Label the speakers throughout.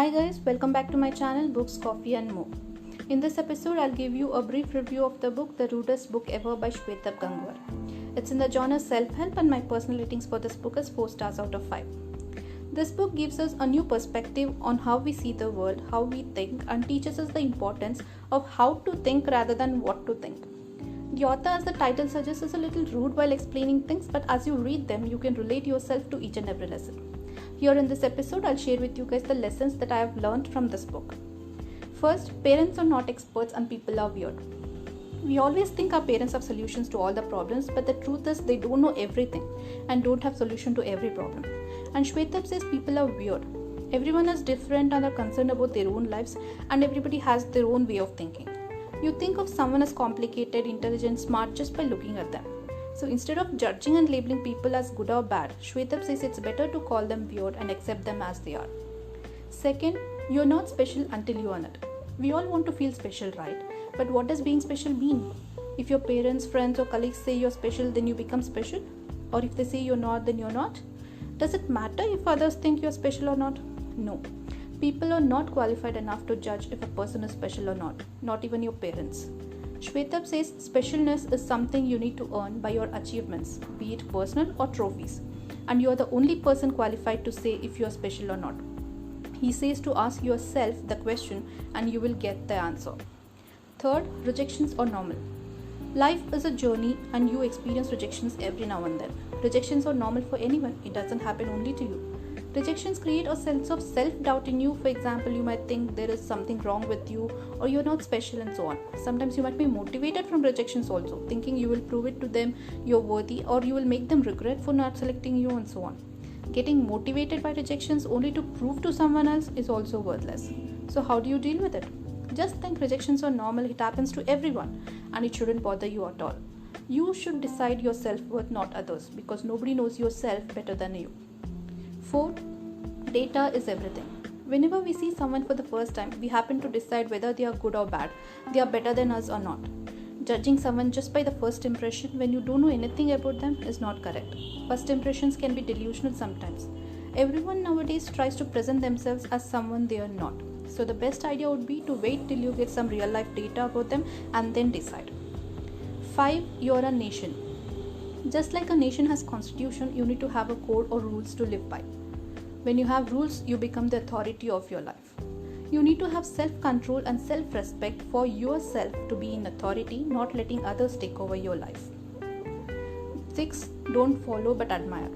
Speaker 1: Hi guys, welcome back to my channel Books, Coffee and More. In this episode, I'll give you a brief review of the book The Rudest Book Ever by Shwetabh Gangwar. It's in the genre self-help and my personal ratings for this book is 4 stars out of 5. This book gives us a new perspective on how we see the world, how we think, and teaches us the importance of how to think rather than what to think. The author, as the title suggests, is a little rude while explaining things, but as you read them, you can relate yourself to each and every lesson. Here in this episode, I'll share with you guys the lessons that I have learned from this book. First, parents are not experts and people are weird. We always think our parents have solutions to all the problems, but the truth is they don't know everything and don't have solution to every problem. And Shwetabh says people are weird. Everyone is different and are concerned about their own lives, and everybody has their own way of thinking. You think of someone as complicated, intelligent, smart just by looking at them. So instead of judging and labeling people as good or bad, Shwetabh says it's better to call them weird and accept them as they are. Second, you're not special until you earn it. We all want to feel special, right? But what does being special mean? If your parents, friends or colleagues say you're special, then you become special? Or if they say you're not, then you're not? Does it matter if others think you're special or not? No. People are not qualified enough to judge if a person is special or not even your parents. Shwetabh says specialness is something you need to earn by your achievements, be it personal or trophies, and you are the only person qualified to say if you are special or not. He says to ask yourself the question and you will get the answer. Third, rejections are normal. Life is a journey and you experience rejections every now and then. Rejections are normal for anyone, it doesn't happen only to you. Rejections create a sense of self-doubt in you. For example, you might think there is something wrong with you or you're not special and so on. Sometimes you might be motivated from rejections also, thinking you will prove it to them you're worthy or you will make them regret for not selecting you and so on. Getting motivated by rejections only to prove to someone else is also worthless. So how do you deal with it? Just think rejections are normal, it happens to everyone and it shouldn't bother you at all. You should decide your self-worth, not others, because nobody knows yourself better than you. 4. Data is everything. Whenever we see someone for the first time, we happen to decide whether they are good or bad, they are better than us or not. Judging someone just by the first impression when you don't know anything about them is not correct. First impressions can be delusional sometimes. Everyone nowadays tries to present themselves as someone they are not. So the best idea would be to wait till you get some real life data about them and then decide. 5. You are a nation. Just like a nation has constitution, you need to have a code or rules to live by. When you have rules, you become the authority of your life. You need to have self-control and self-respect for yourself to be in authority, not letting others take over your life. 6. Don't follow but admire.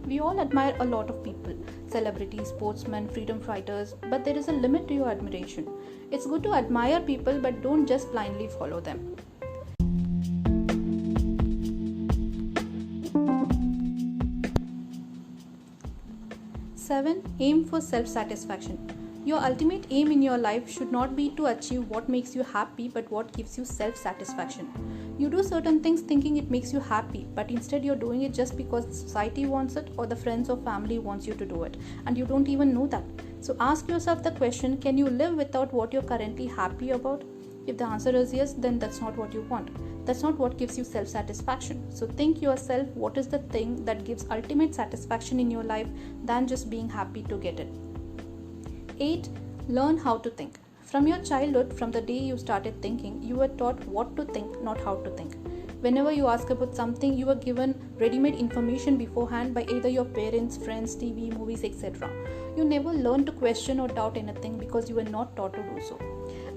Speaker 1: We all admire a lot of people, celebrities, sportsmen, freedom fighters, but there is a limit to your admiration. It's good to admire people, but don't just blindly follow them. 7. Aim for self-satisfaction. Your ultimate aim in your life should not be to achieve what makes you happy but what gives you self-satisfaction. You do certain things thinking it makes you happy, but instead you're doing it just because society wants it or the friends or family wants you to do it, and you don't even know that. So ask yourself the question, can you live without what you're currently happy about? If the answer is yes, then that's not what you want. That's not what gives you self-satisfaction. So think yourself, what is the thing that gives ultimate satisfaction in your life than just being happy to get it. 8. Learn how to think. From your childhood, from the day you started thinking, you were taught what to think, not how to think. Whenever you ask about something, you were given ready-made information beforehand by either your parents, friends, TV, movies, etc. You never learned to question or doubt anything because you were not taught to do so.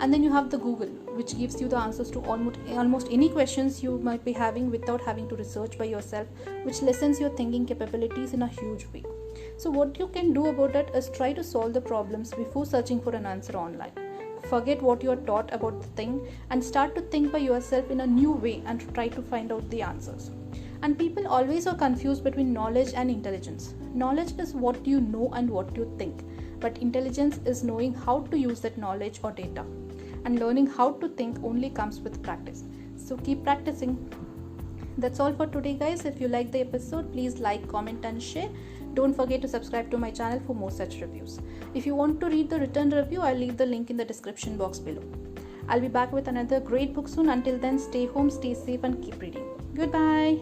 Speaker 1: And then you have the Google, which gives you the answers to almost any questions you might be having without having to research by yourself, which lessens your thinking capabilities in a huge way. So what you can do about it is try to solve the problems before searching for an answer online. Forget what you are taught about the thing and start to think by yourself in a new way and try to find out the answers. And people always are confused between knowledge and intelligence. Knowledge is what you know and what you think, but intelligence is knowing how to use that knowledge or data. And learning how to think only comes with practice. So keep practicing. That's all for today, guys. If you like the episode, please like, comment and share. Don't forget to subscribe to my channel for more such reviews. If you want to read the written review, I'll leave the link in the description box below. I'll be back with another great book soon. Until then, stay home, stay safe and keep reading. Goodbye.